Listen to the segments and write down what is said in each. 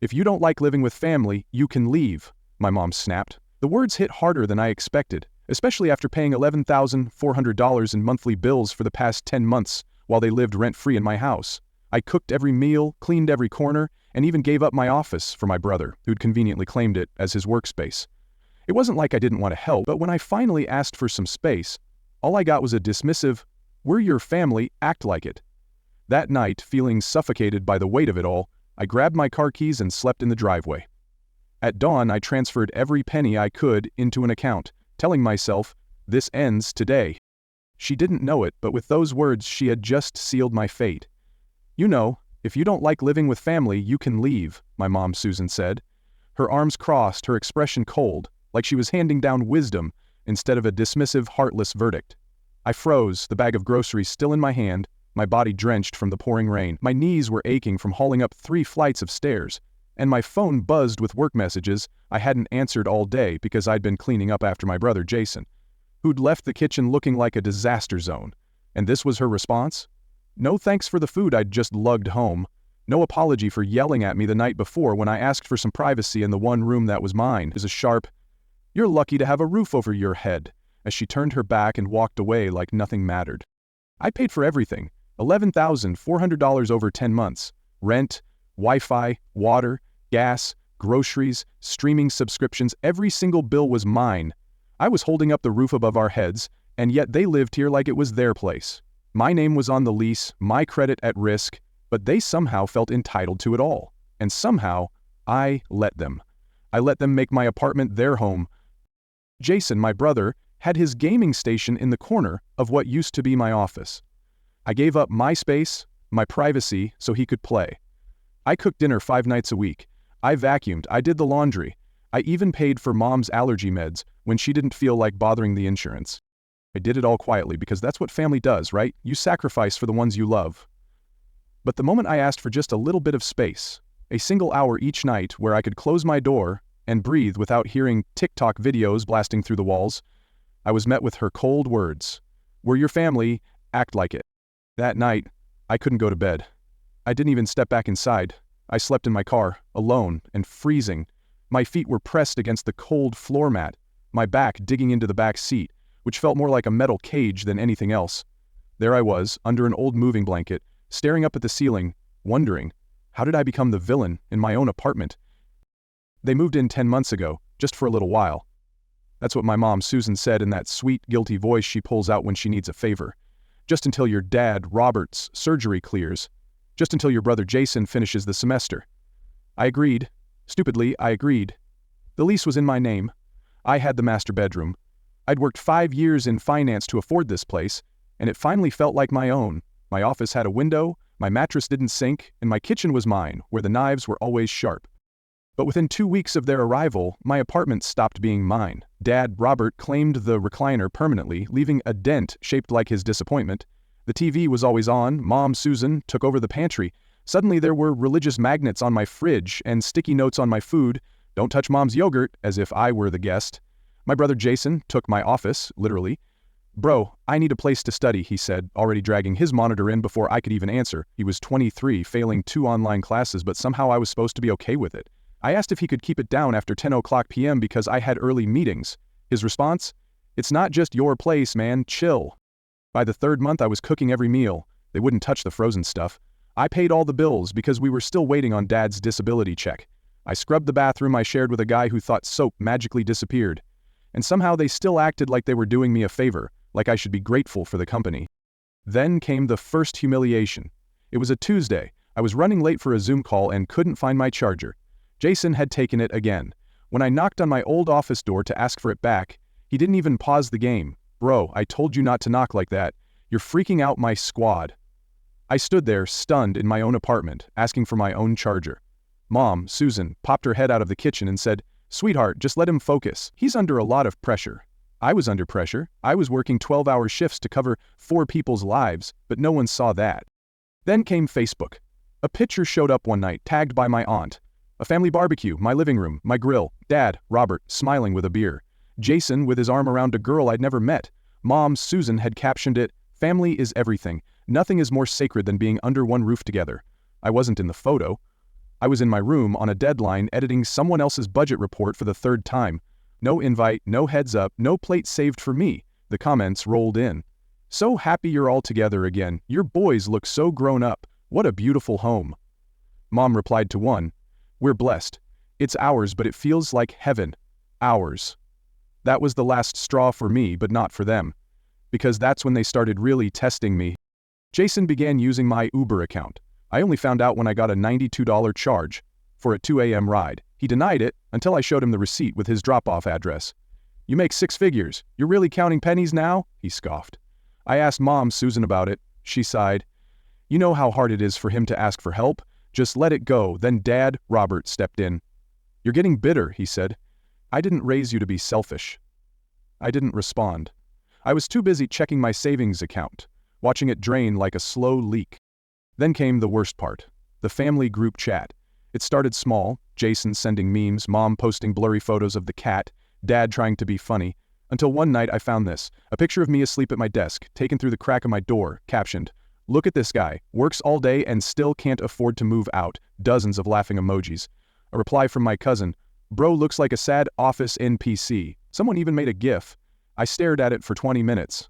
"If you don't like living with family, you can leave," my mom snapped. The words hit harder than I expected, especially after paying $11,400 in monthly bills for the past 10 months while they lived rent-free in my house. I cooked every meal, cleaned every corner, and even gave up my office for my brother, who'd conveniently claimed it as his workspace. It wasn't like I didn't want to help, but when I finally asked for some space, all I got was a dismissive, "We're your family, act like it." That night, feeling suffocated by the weight of it all, I grabbed my car keys and slept in the driveway. At dawn, I transferred every penny I could into an account, telling myself, "This ends today." She didn't know it, but with those words she had just sealed my fate. "You know, if you don't like living with family, you can leave," my mom Susan said. Her arms crossed, her expression cold, like she was handing down wisdom instead of a dismissive, heartless verdict. I froze, the bag of groceries still in my hand, my body drenched from the pouring rain. My knees were aching from hauling up 3 flights of stairs, and my phone buzzed with work messages I hadn't answered all day because I'd been cleaning up after my brother Jason, who'd left the kitchen looking like a disaster zone. And this was her response? No thanks for the food I'd just lugged home. No apology for yelling at me the night before when I asked for some privacy in the one room that was mine. Is a sharp, "You're lucky to have a roof over your head," as she turned her back and walked away like nothing mattered. I paid for everything, $11,400 over 10 months. Rent, Wi-Fi, water, gas, groceries, streaming subscriptions, every single bill was mine. I was holding up the roof above our heads, and yet they lived here like it was their place. My name was on the lease, my credit at risk, but they somehow felt entitled to it all. And somehow, I let them. I let them make my apartment their home. Jason, my brother, had his gaming station in the corner of what used to be my office. I gave up my space, my privacy, so he could play. I cooked dinner 5 nights a week. I vacuumed, I did the laundry. I even paid for Mom's allergy meds when she didn't feel like bothering the insurance. I did it all quietly because that's what family does, right? You sacrifice for the ones you love. But the moment I asked for just a little bit of space, a single hour each night where I could close my door and breathe without hearing TikTok videos blasting through the walls, I was met with her cold words. "We're your family, act like it." That night, I couldn't go to bed. I didn't even step back inside. I slept in my car, alone and freezing. My feet were pressed against the cold floor mat, my back digging into the back seat, which felt more like a metal cage than anything else. There I was, under an old moving blanket, staring up at the ceiling, wondering, how did I become the villain in my own apartment? They moved in 10 months ago, just for a little while. That's what my mom Susan said in that sweet, guilty voice she pulls out when she needs a favor. Just until your dad, Robert's, surgery clears. Just until your brother Jason finishes the semester. I agreed. Stupidly, I agreed. The lease was in my name. I had the master bedroom. I'd worked 5 years in finance to afford this place, and it finally felt like my own. My office had a window, my mattress didn't sink, and my kitchen was mine, where the knives were always sharp. But within 2 weeks of their arrival, my apartment stopped being mine. Dad, Robert, claimed the recliner permanently, leaving a dent shaped like his disappointment. The TV was always on, Mom Susan took over the pantry. Suddenly there were religious magnets on my fridge and sticky notes on my food. "Don't touch Mom's yogurt," as if I were the guest. My brother Jason took my office, literally. "Bro, I need a place to study," he said, already dragging his monitor in before I could even answer. He was 23, failing 2 online classes, but somehow I was supposed to be okay with it. I asked if he could keep it down after 10 p.m. because I had early meetings. His response? "It's not just your place, man, chill." By the 3rd month I was cooking every meal. They wouldn't touch the frozen stuff. I paid all the bills because we were still waiting on Dad's disability check. I scrubbed the bathroom I shared with a guy who thought soap magically disappeared. And somehow they still acted like they were doing me a favor, like I should be grateful for the company. Then came the first humiliation. It was a Tuesday. I was running late for a Zoom call and couldn't find my charger. Jason had taken it again. When I knocked on my old office door to ask for it back, he didn't even pause the game. "Bro, I told you not to knock like that. You're freaking out my squad." I stood there, stunned in my own apartment, asking for my own charger. Mom, Susan, popped her head out of the kitchen and said, "Sweetheart, just let him focus. He's under a lot of pressure." I was under pressure. I was working 12-hour shifts to cover 4 people's lives, but no one saw that. Then came Facebook. A picture showed up one night, tagged by my aunt. A family barbecue, my living room, my grill, Dad, Robert, smiling with a beer. Jason with his arm around a girl I'd never met. Mom, Susan, had captioned it, "Family is everything. Nothing is more sacred than being under one roof together." I wasn't in the photo. I was in my room on a deadline editing someone else's budget report for the third time. No invite, no heads up, no plate saved for me. The comments rolled in. So happy you're all together again. Your boys look so grown up. What a beautiful home. Mom replied to one. We're blessed. It's ours, but it feels like heaven. Ours. That was the last straw for me, but not for them. Because that's when they started really testing me. Jason began using my Uber account. I only found out when I got a $92 charge for a 2 a.m. ride. He denied it until I showed him the receipt with his drop-off address. You make 6 figures. You're really counting pennies now? He scoffed. I asked Mom Susan about it. She sighed. You know how hard it is for him to ask for help? Just let it go. Then Dad, Robert, stepped in. You're getting bitter, he said. I didn't raise you to be selfish. I didn't respond. I was too busy checking my savings account, watching it drain like a slow leak. Then came the worst part. The family group chat. It started small, Jason sending memes, Mom posting blurry photos of the cat, Dad trying to be funny, until one night I found this, a picture of me asleep at my desk, taken through the crack of my door, captioned, "Look at this guy, works all day and still can't afford to move out," dozens of laughing emojis. A reply from my cousin, "Bro looks like a sad office NPC." Someone even made a GIF. I stared at it for 20 minutes.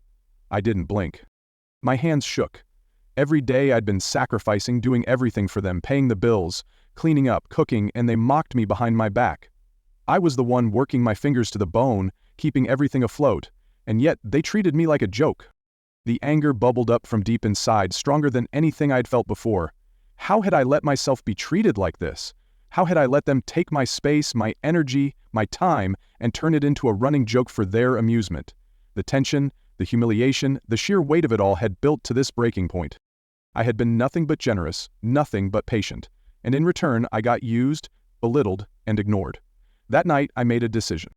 I didn't blink. My hands shook. Every day I'd been sacrificing, doing everything for them, paying the bills, cleaning up, cooking, and they mocked me behind my back. I was the one working my fingers to the bone, keeping everything afloat, and yet they treated me like a joke. The anger bubbled up from deep inside, stronger than anything I'd felt before. How had I let myself be treated like this? How had I let them take my space, my energy, my time, and turn it into a running joke for their amusement? The tension, the humiliation, the sheer weight of it all had built to this breaking point. I had been nothing but generous, nothing but patient, and in return I got used, belittled, and ignored. That night I made a decision.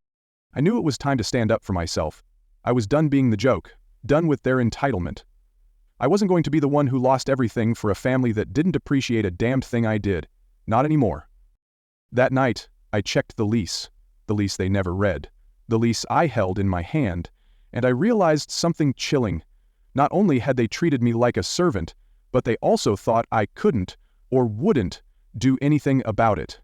I knew it was time to stand up for myself. I was done being the joke, done with their entitlement. I wasn't going to be the one who lost everything for a family that didn't appreciate a damned thing I did. Not anymore. That night, I checked the lease they never read, the lease I held in my hand, and I realized something chilling. Not only had they treated me like a servant, but they also thought I couldn't, or wouldn't, do anything about it.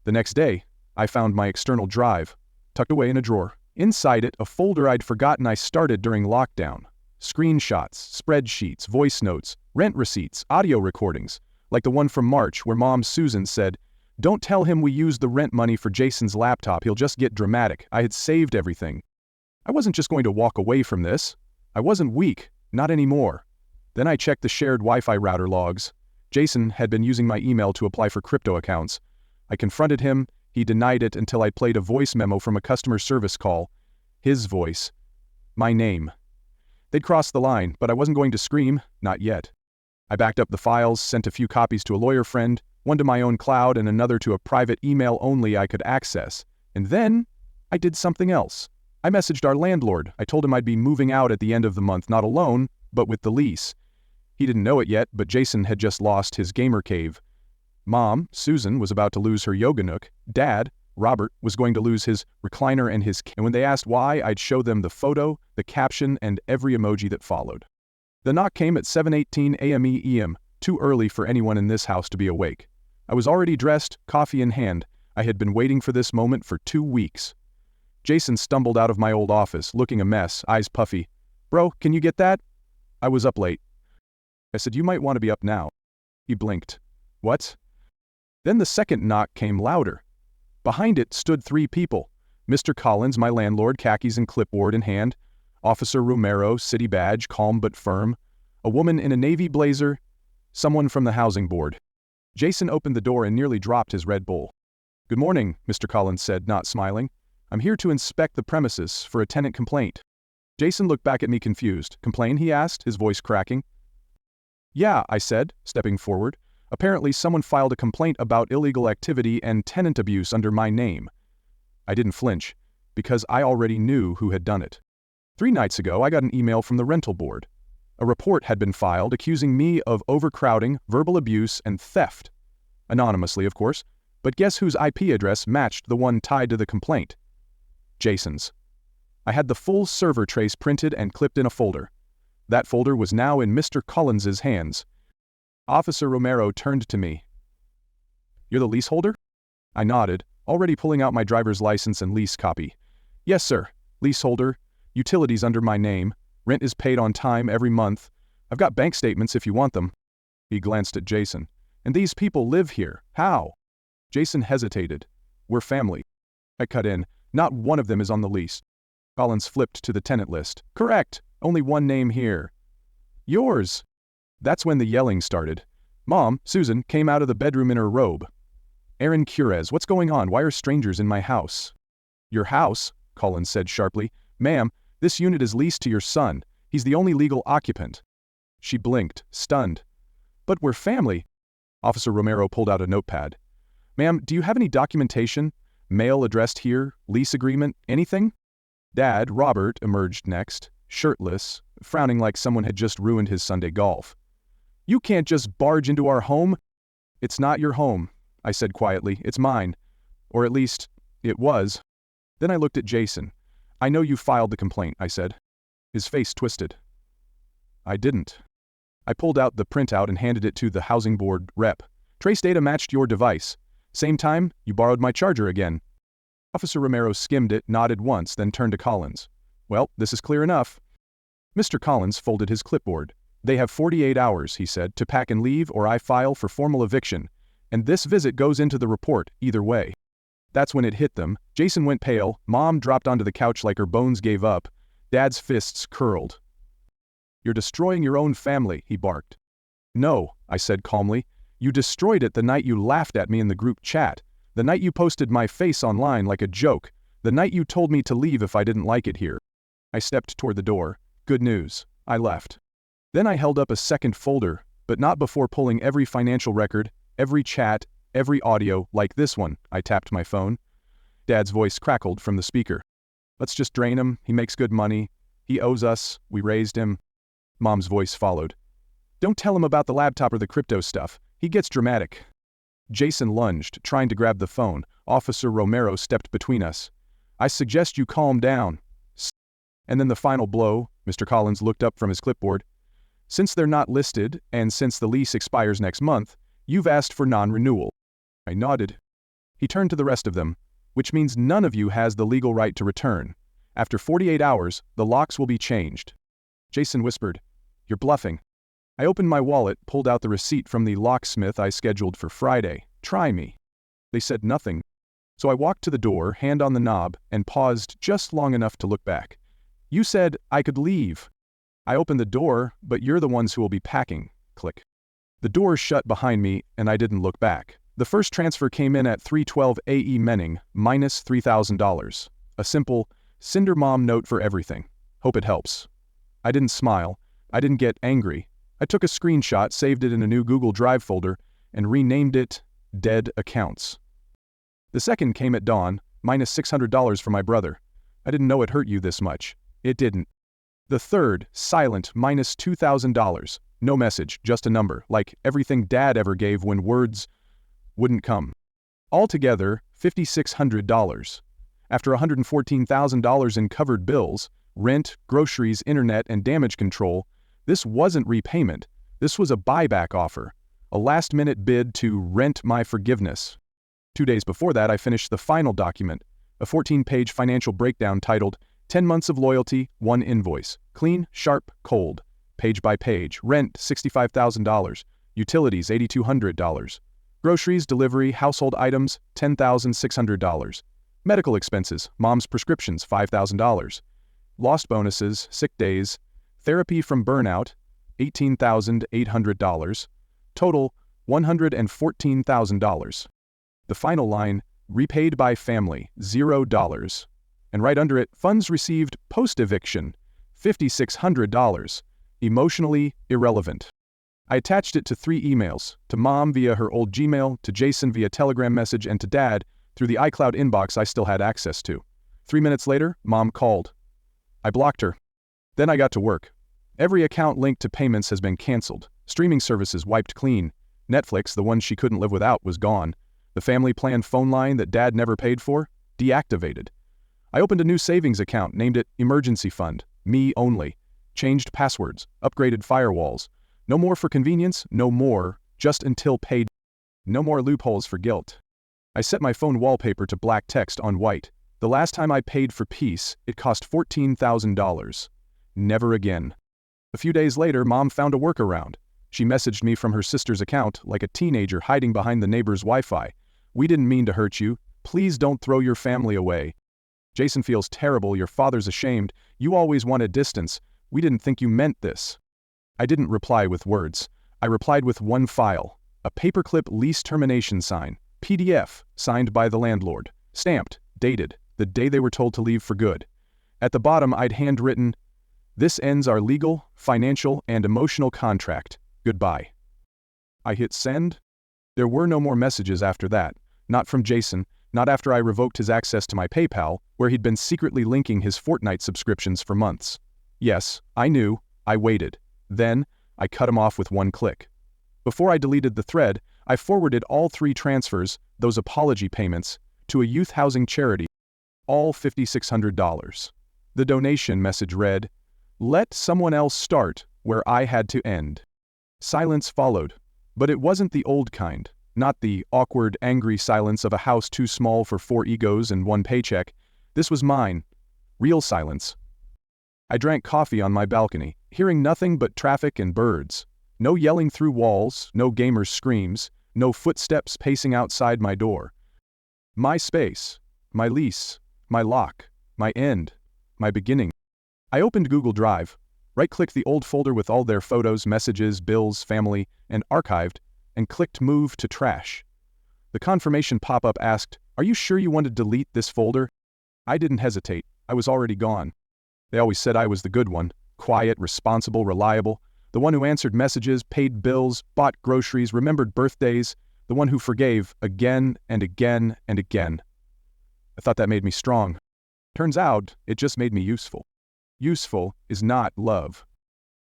The next day, I found my external drive, tucked away in a drawer. Inside it, a folder I'd forgotten I started during lockdown. Screenshots, spreadsheets, voice notes, rent receipts, audio recordings, like the one from March where Mom Susan said, "Don't tell him we used the rent money for Jason's laptop, he'll just get dramatic." I had saved everything. I wasn't just going to walk away from this. I wasn't weak, not anymore. Then I checked the shared Wi-Fi router logs. Jason had been using my email to apply for crypto accounts. I confronted him. He denied it until I played a voice memo from a customer service call. His voice. My name. They'd crossed the line, but I wasn't going to scream, not yet. I backed up the files, sent a few copies to a lawyer friend, one to my own cloud and another to a private email only I could access. And then, I did something else. I messaged our landlord. I told him I'd be moving out at the end of the month, not alone, but with the lease. He didn't know it yet, but Jason had just lost his gamer cave. Mom, Susan, was about to lose her yoga nook. Dad, Robert, was going to lose his recliner and his... And when they asked why, I'd show them the photo, the caption, and every emoji that followed. The knock came at 7:18 a.m. too early for anyone in this house to be awake. I was already dressed, coffee in hand. I had been waiting for this moment for 2 weeks. Jason stumbled out of my old office, looking a mess, eyes puffy. "Bro, can you get that?" I was up late. I said, "You might want to be up now." He blinked. "What?" Then the second knock came louder. Behind it stood 3 people. Mr. Collins, my landlord, khakis and clipboard in hand. Officer Romero, city badge, calm but firm. A woman in a navy blazer. Someone from the housing board. Jason opened the door and nearly dropped his Red Bull. "Good morning," Mr. Collins said, not smiling. "I'm here to inspect the premises for a tenant complaint." Jason looked back at me confused. "Complain?" he asked, his voice cracking. "Yeah," I said, stepping forward. "Apparently someone filed a complaint about illegal activity and tenant abuse under my name." I didn't flinch, because I already knew who had done it. 3 nights ago, I got an email from the rental board. A report had been filed accusing me of overcrowding, verbal abuse, and theft. Anonymously, of course, but guess whose IP address matched the one tied to the complaint? Jason's. I had the full server trace printed and clipped in a folder. That folder was now in Mr. Collins's hands. Officer Romero turned to me. You're the leaseholder? I nodded, already pulling out my driver's license and lease copy. Yes, sir. Leaseholder. Utilities under my name. Rent is paid on time every month. I've got bank statements if you want them. He glanced at Jason. And these people live here. How? Jason hesitated. We're family. I cut in. Not one of them is on the lease. Collins flipped to the tenant list. Correct. Only one name here. Yours. That's when the yelling started. Mom, Susan, came out of the bedroom in her robe. Aaron Curez, what's going on? Why are strangers in my house? Your house? Collins said sharply. Ma'am, this unit is leased to your son. He's the only legal occupant. She blinked, stunned. But we're family. Officer Romero pulled out a notepad. Ma'am, do you have any documentation? Mail addressed here? Lease agreement? Anything? Dad, Robert, emerged next, shirtless, frowning like someone had just ruined his Sunday golf. You can't just barge into our home. It's not your home, I said quietly. It's mine. Or at least, it was. Then I looked at Jason. I know you filed the complaint, I said. His face twisted. I didn't. I pulled out the printout and handed it to the housing board rep. Trace data matched your device. Same time, you borrowed my charger again. Officer Romero skimmed it, nodded once, then turned to Collins. Well, this is clear enough. Mr. Collins folded his clipboard. They have 48 hours, he said, to pack and leave or I file for formal eviction. And this visit goes into the report, either way. That's when it hit them. Jason went pale, Mom dropped onto the couch like her bones gave up. Dad's fists curled. You're destroying your own family, he barked. No, I said calmly. You destroyed it the night you laughed at me in the group chat. The night you posted my face online like a joke. The night you told me to leave if I didn't like it here. I stepped toward the door. Good news. I left. Then I held up a second folder, but not before pulling every financial record, every chat, every audio, like this one. I tapped my phone. Dad's voice crackled from the speaker. Let's just drain him. He makes good money. He owes us. We raised him. Mom's voice followed. Don't tell him about the laptop or the crypto stuff. He gets dramatic. Jason lunged, trying to grab the phone. Officer Romero stepped between us. I suggest you calm down. And then the final blow. Mr. Collins looked up from his clipboard. Since they're not listed, and since the lease expires next month, you've asked for non-renewal. I nodded. He turned to the rest of them, which means none of you has the legal right to return. After 48 hours, the locks will be changed. Jason whispered, You're bluffing. I opened my wallet, pulled out the receipt from the locksmith I scheduled for Friday. Try me. They said nothing. So I walked to the door, hand on the knob, and paused just long enough to look back. You said I could leave. I opened the door, but you're the ones who will be packing. Click. The door shut behind me, and I didn't look back. The first transfer came in at 312 AE Menning, minus $3,000. A simple, Cinder Mom note for everything. Hope it helps. I didn't smile. I didn't get angry. I took a screenshot, saved it in a new Google Drive folder, and renamed it Dead Accounts. The second came at dawn, minus $600 for my brother. I didn't know it hurt you this much. It didn't. The third, silent, minus $2,000. No message, just a number, like everything Dad ever gave when words wouldn't come. Altogether, $5,600. After $114,000 in covered bills, rent, groceries, internet, and damage control, this wasn't repayment. This was a buyback offer, a last-minute bid to rent my forgiveness. 2 days before that, I finished the final document, a 14-page financial breakdown titled 10 Months of Loyalty, 1 Invoice. Clean, sharp, cold. Page by page. Rent, $65,000. Utilities, $8,200. Groceries, delivery, household items, $10,600. Medical expenses, Mom's prescriptions, $5,000. Lost bonuses, sick days. Therapy from burnout, $18,800. Total, $114,000. The final line, repaid by family, $0. And right under it, funds received post-eviction, $5,600. Emotionally irrelevant. I attached it to 3 emails, to Mom via her old Gmail, to Jason via Telegram message, and to Dad through the iCloud inbox I still had access to. 3 minutes later, Mom called. I blocked her. Then I got to work. Every account linked to payments has been canceled. Streaming services wiped clean. Netflix, the one she couldn't live without, was gone. The family plan phone line that Dad never paid for, deactivated. I opened a new savings account, named it Emergency Fund, me only. Changed passwords, upgraded firewalls. No more for convenience, no more, just until paid. No more loopholes for guilt. I set my phone wallpaper to black text on white. The last time I paid for peace, it cost $14,000. Never again. A few days later, Mom found a workaround. She messaged me from her sister's account like a teenager hiding behind the neighbor's Wi-Fi. "We didn't mean to hurt you. Please don't throw your family away. Jason feels terrible. Your father's ashamed. You always wanted distance. We didn't think you meant this." I didn't reply with words. I replied with one file. A paperclip lease termination sign. PDF, signed by the landlord. Stamped, dated, the day they were told to leave for good. At the bottom I'd handwritten, "This ends our legal, financial, and emotional contract. Goodbye." I hit send. There were no more messages after that. Not from Jason, not after I revoked his access to my PayPal, where he'd been secretly linking his Fortnite subscriptions for months. Yes, I knew. I waited. Then, I cut him off with one click. Before I deleted the thread, I forwarded all 3 transfers, those apology payments, to a youth housing charity, all $5,600. The donation message read, "Let someone else start where I had to end." Silence followed, but it wasn't the old kind, not the awkward, angry silence of a house too small for 4 egos and 1 paycheck. This was mine. Real silence. I drank coffee on my balcony, hearing nothing but traffic and birds. No yelling through walls, no gamers' screams, no footsteps pacing outside my door. My space, my lease, my lock, my end, my beginning. I opened Google Drive, right-clicked the old folder with all their photos, messages, bills, family, and archived, and clicked Move to Trash. The confirmation pop-up asked, "Are you sure you want to delete this folder?" I didn't hesitate. I was already gone. They always said I was the good one, quiet, responsible, reliable, the one who answered messages, paid bills, bought groceries, remembered birthdays, the one who forgave again and again and again. I thought that made me strong. Turns out, it just made me useful. Useful is not love.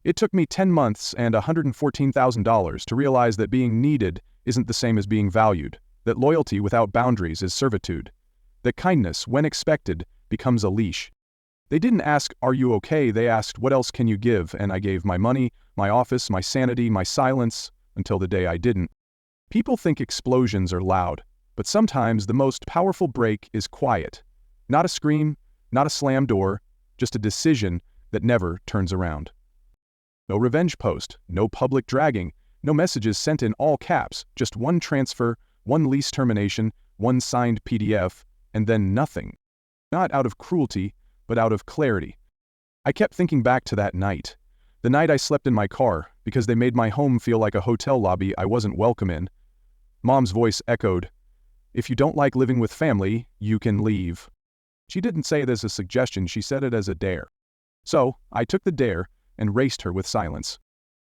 It took me 10 months and $114,000 to realize that being needed isn't the same as being valued, that loyalty without boundaries is servitude, that kindness, when expected, becomes a leash. They didn't ask, "Are you okay?" They asked, "What else can you give?" And I gave my money, my office, my sanity, my silence, until the day I didn't. People think explosions are loud, but sometimes the most powerful break is quiet. Not a scream, not a slam door, just a decision that never turns around. No revenge post, no public dragging, no messages sent in all caps, just one transfer, one lease termination, one signed PDF, and then nothing. Not out of cruelty, but out of clarity. I kept thinking back to that night. The night I slept in my car, because they made my home feel like a hotel lobby I wasn't welcome in. Mom's voice echoed, "If you don't like living with family, you can leave." She didn't say it as a suggestion, she said it as a dare. So, I took the dare and raced her with silence.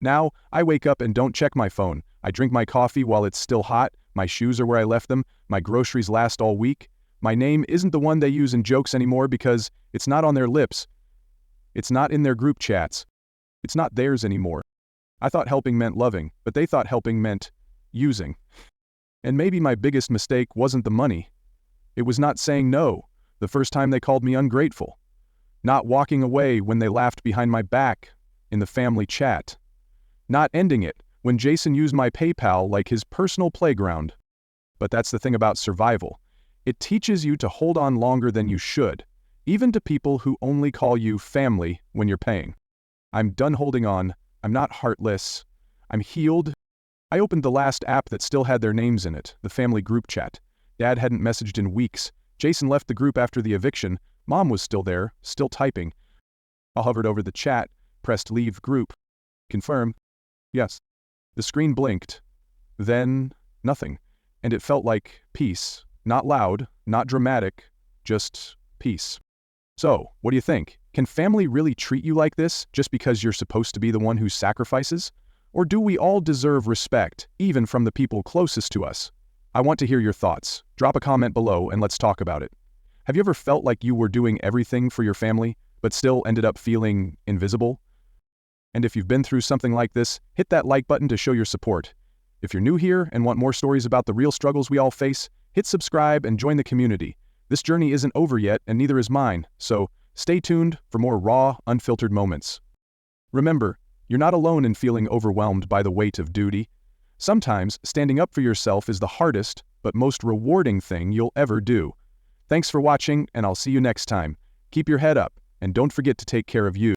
Now, I wake up and don't check my phone. I drink my coffee while it's still hot, my shoes are where I left them, my groceries last all week. My name isn't the one they use in jokes anymore because it's not on their lips. It's not in their group chats. It's not theirs anymore. I thought helping meant loving, but they thought helping meant using. And maybe my biggest mistake wasn't the money. It was not saying no the first time they called me ungrateful. Not walking away when they laughed behind my back in the family chat. Not ending it when Jason used my PayPal like his personal playground. But that's the thing about survival. It teaches you to hold on longer than you should, even to people who only call you family when you're paying. I'm done holding on. I'm not heartless. I'm healed. I opened the last app that still had their names in it, the family group chat. Dad hadn't messaged in weeks. Jason left the group after the eviction. Mom was still there, still typing. I hovered over the chat, pressed leave group. Confirm. Yes. The screen blinked. Then, nothing. And it felt like peace. Not loud, not dramatic, just peace. So, what do you think? Can family really treat you like this just because you're supposed to be the one who sacrifices? Or do we all deserve respect, even from the people closest to us? I want to hear your thoughts. Drop a comment below and let's talk about it. Have you ever felt like you were doing everything for your family, but still ended up feeling invisible? And if you've been through something like this, hit that like button to show your support. If you're new here and want more stories about the real struggles we all face, hit subscribe and join the community. This journey isn't over yet, and neither is mine, so stay tuned for more raw, unfiltered moments. Remember, you're not alone in feeling overwhelmed by the weight of duty. Sometimes, standing up for yourself is the hardest, but most rewarding thing you'll ever do. Thanks for watching, and I'll see you next time. Keep your head up, and don't forget to take care of you.